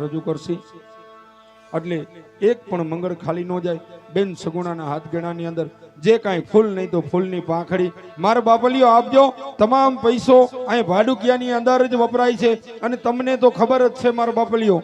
રજૂ કરશી એટલે એક પણ મંગળ ખાલી ન જાય. બેન સગુણાના હાથ ગણાની અંદર જે કાંઈ ફૂલ નહીં તો ફૂલની પાંખડી મારા બાપલીઓ આપજો. તમામ પૈસો અહીં ભાડુકિયાની અંદર જ વપરાય છે અને તમને તો ખબર જ છે મારા બાપલીઓ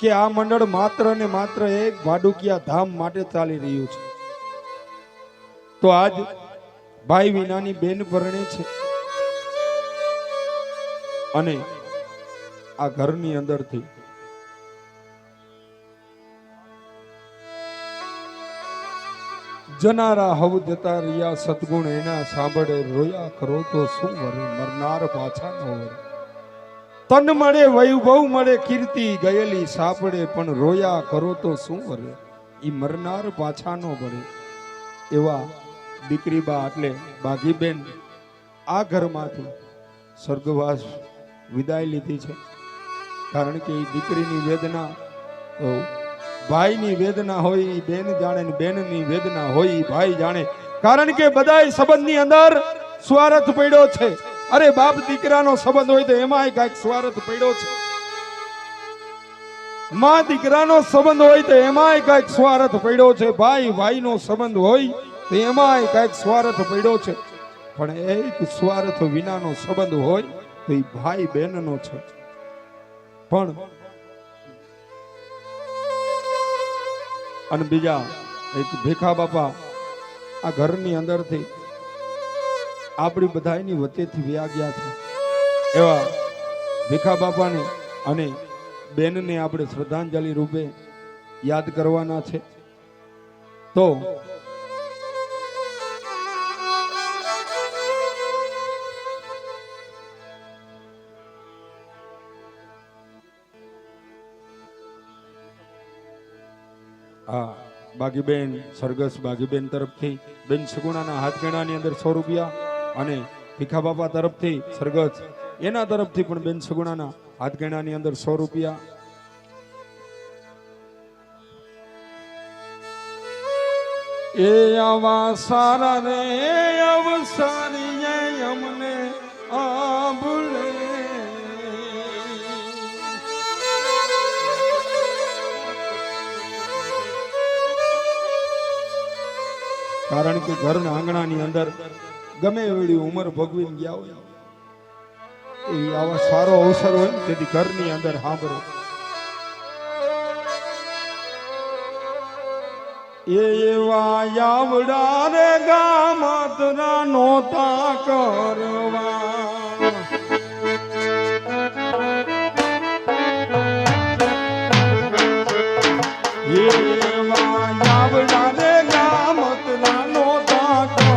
કે આ મંડળ માત્ર ને માત્ર એક ભાડુકિયા ધામ માટે ચાલી રહ્યું છે. તો આજ ભાઈ વિનાની બેન પરણે છે અને આ ઘરની અંદરથી જનારા હવ જતા રહ્યા સદગુણ એના સાંભળે રોયા કરો તો શું વરે મરનાર પાછા ન વરે. તન મળે વૈભવ મળે કીર્તિ ગયેલી સાપડે પણ રોયા કરો તો શું વરે ઈ મરનાર પાછા ન વરે. એવા દીકરી બા એટલે બાઘીબેન આ ઘરમાંથી સ્વર્ગવાસ વિદાય લીધી છે. કારણ કે દીકરીની વેદના તો ભાઈની વેદના હોય બેન જાણે ને બેનની વેદના હોય ભાઈ જાણે. કારણ કે બધાય સંબંધની અંદર સ્વાર્થ પડ્યો છે. અરે બાપ દીકરાનો સંબંધ હોય તો એમાંય કાંઈક સ્વાર્થ પડ્યો છે. માં દીકરાનો સંબંધ હોય તો એમાંય કાંઈક સ્વાર્થ પડ્યો છે. ભાઈ ભાઈનો સંબંધ હોય તો એમાંય કાંઈક સ્વાર્થ પડ્યો છે. પણ એક સ્વાર્થ વિનાનો સંબંધ હોય તો એ ભાઈ બહેનનો છે. પણ અને બીજા એક ભીખા બાપા આ ઘરની અંદરથી આપણી બધાની વચ્ચેથી વ્યા ગયા છે. એવા ભીખા બાપાને અને બેનને આપણે શ્રદ્ધાંજલિ રૂપે યાદ કરવાના છે. તો હા બાઘીબેન સરગસ બાઘીબેન તરફથી બેન સગુણાના હાથ ગણાની અંદર 100 રૂપિયા અને ભીખા બાપા તરફથી સરગસ એના તરફથી પણ બેન સગુણાના હાથ ગણાની અંદર 100 રૂપિયા. એ આવા સારા રે અવસારી અમને આભળે કારણ કે ઘરના આંગણાની અંદર ગમે એવડી ઉંમર ભોગવીને ગયા હોય એ આવા સારો અવસર હોય ને તેથી ઘરની અંદર સાંભળો. એવા આવડા રે ગામતરા નોતા કરવા એવા આવડા રે ગામતરા નોતા કરવા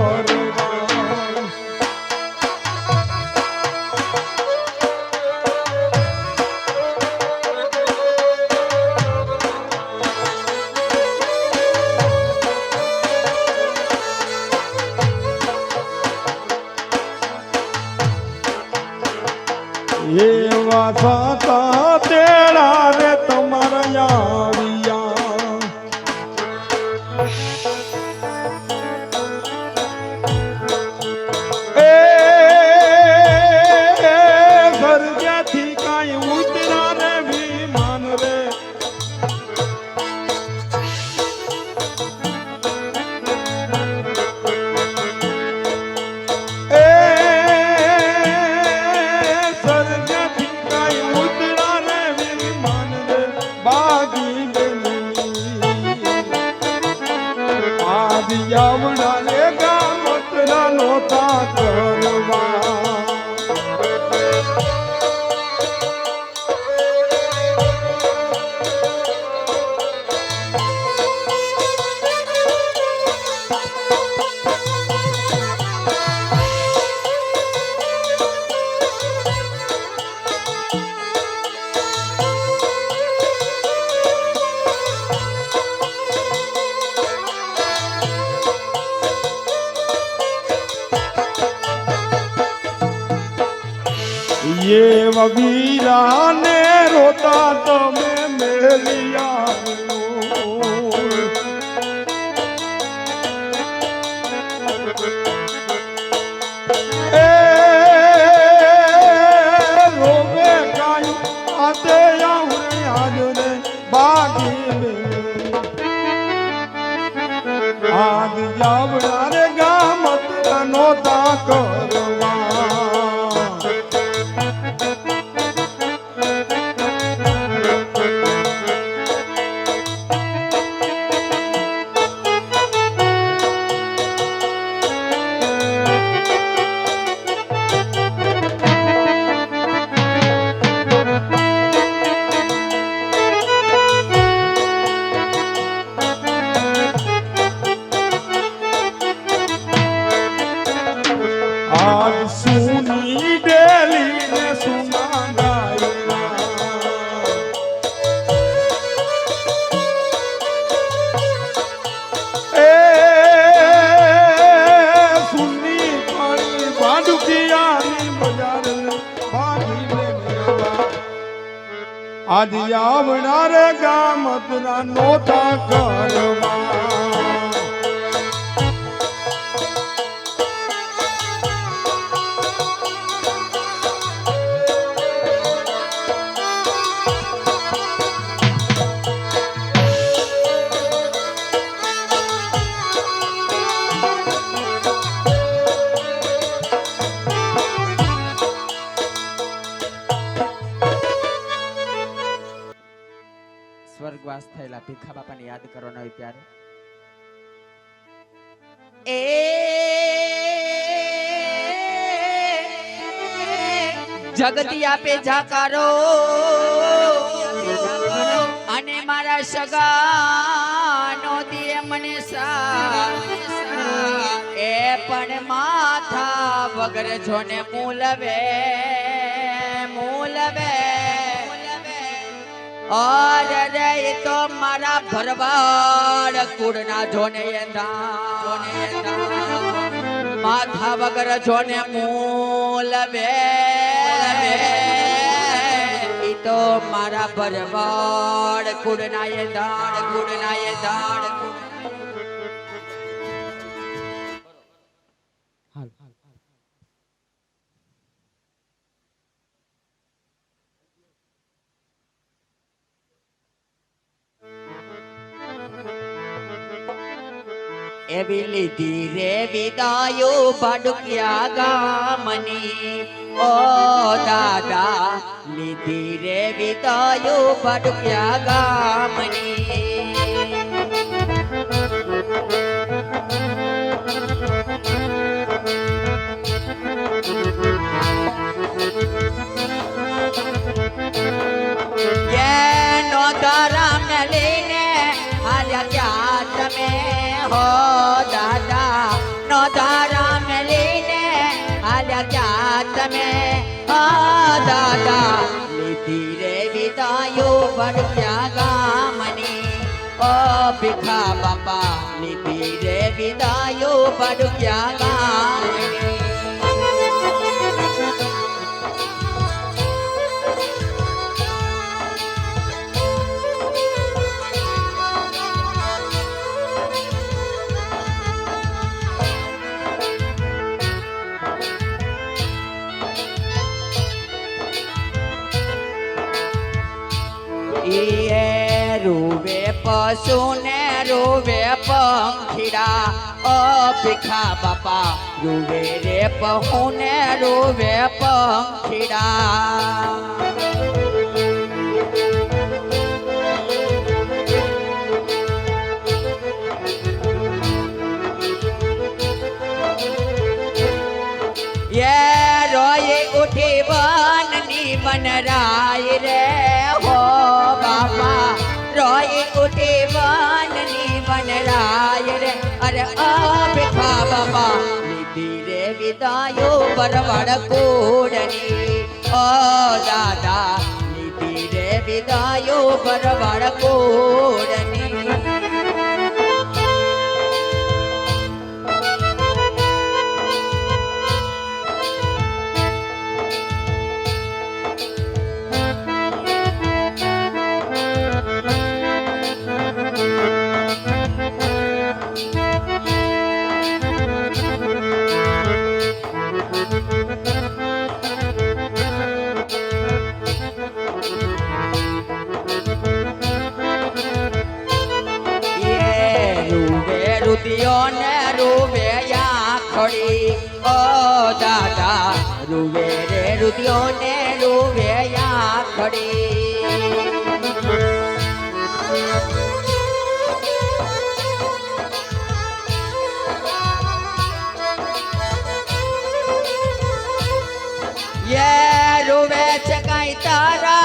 એવા થતા તેડા રે તમારા આવ્યા એ સ્વર્ગથી કાંઈ ઉતરા રે વિમાન રે આવડા રે ગામતરા નોતા કરવા ये वीरा ने रोता तमे मेलिया रोवे काई आते आज સુની ડેલી ને સુના ગાયના એ સુની પાણી ભાડુકિયાની બજાર ભાગી લે આદિ આવનાર ગામતના નોતા કરવા સ્વર્ગવાસ થયેલા ભીખા બાપાને યાદ કરવાનો હોય ત્યારે જગતી આપે જાકારો અને મારા સગાનો દે મને સા એ પણ માથા વગર જોને મૂલવે और रे तो मारा भरवाड़ कुड़ना जोने माथा वगर जोने मूल तो मारा भरवाड़ कुड़ना ये दाड़ એવી લીધી રે વિદાયો ભાડુકિયા ગામની ઓ દાદા લીધી રે વિદાયો ભાડુકિયા ગામની નો તારા મેલીને હાલ્યા ક્યાં તમે हो दादा नो दारा मेलीने आल्या क्या तमे हो दादा लीधी रे विदायो भड़क्या गामनी ओ भीखा बापा लीधी रे विदायो भड़क्या गामनी रूवे पशु ने रूवे पंखीड़ा ओ भीखा बापा रूवे रे पहु ने रूवे पंखीड़ा ये रोए उठी बननी बन राय रे हो बापा रोए उठी बननी बन राय रे अरे आ भीखा बापा लीधी रे विदायो बरवड़ कूड़नी ओ दादा लीधी रे विदायो बरवड़ कूड़नी ने रूवे या खड़ी ओ दादा रूवे रे रुदियो ने रूवे या खड़ी ये रूवे चकाई तारा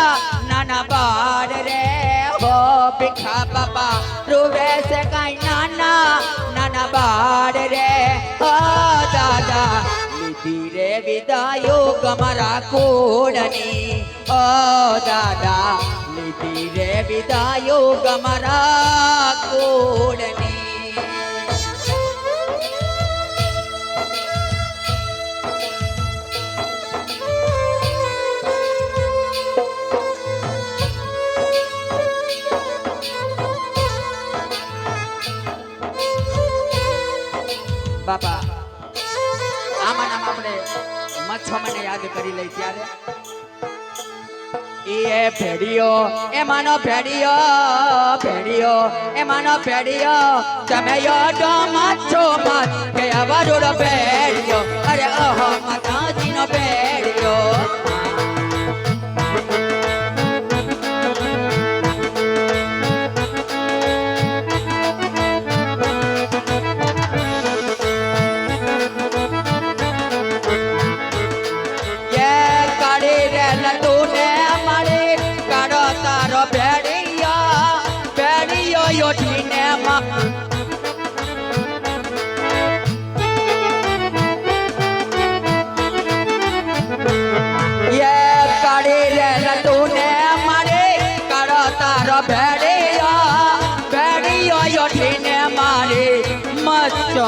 नाना बार रे हो भीखा बाबा रूवे से काई नाना नाना बार रे ओ दादा લીધી રે વિદાયો ગમરા કોડની ઓ દાદા લીધી રે વિદાયો ગમરા કોડની બાપા આમાં આપણે મચ્છમને યાદ કરી લઈ ત્યારે એ ભેડિયો એમાંનો ભેડિયો એમાંનો ભેડિયો તમે યાદો મચ્છો મત કે અવરોડ ભેડિયો અરે ઓહો માતાજીનો ભેડિયો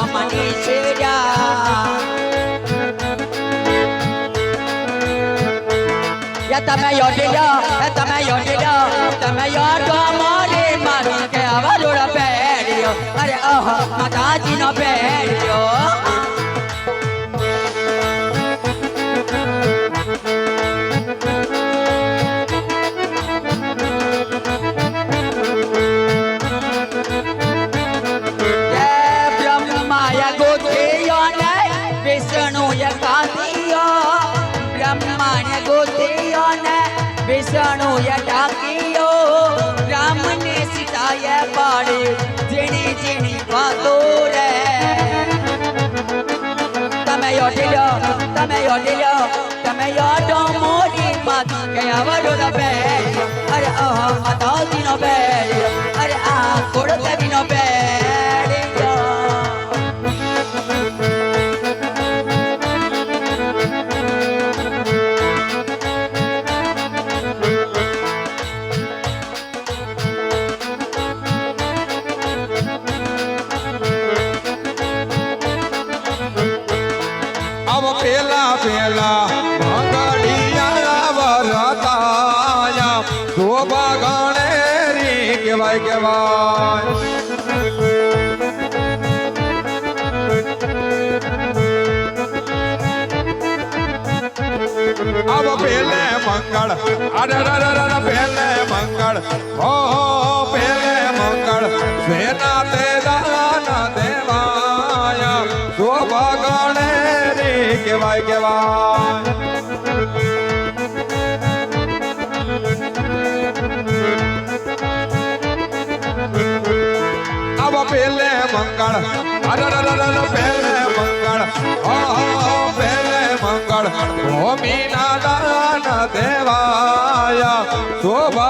મની છેડ્યા તમે યોડી લો તમે યોડો મોરી મારી કે અવરોડ ભેડિયો અરે ઓહો માતાજીનો ભેડિયો વિષ્ણુ ડાકીયો રામને સીતાએ પાડે જેની જેની વાતો રે તમે યોડો મોરી માતા કે અવરોડ ભેડિયો અરે ઓહો માતાજીનો ભેડિયો અરે આ કોડદેવીનો ભેડિયો પેલા પેલા મંગળિયા વરતાયા શોભા ગણેરી કેવાય કેવાય अब पेले मंगल अरे पेले मंगल हो पेले मंगल सेना ते दान देवाया शोभा गणेरी केवाय केवाय अब पेले मंगल अरे पेले मंगल हो पेले मंगल भूमि ना दान देवाया शोभा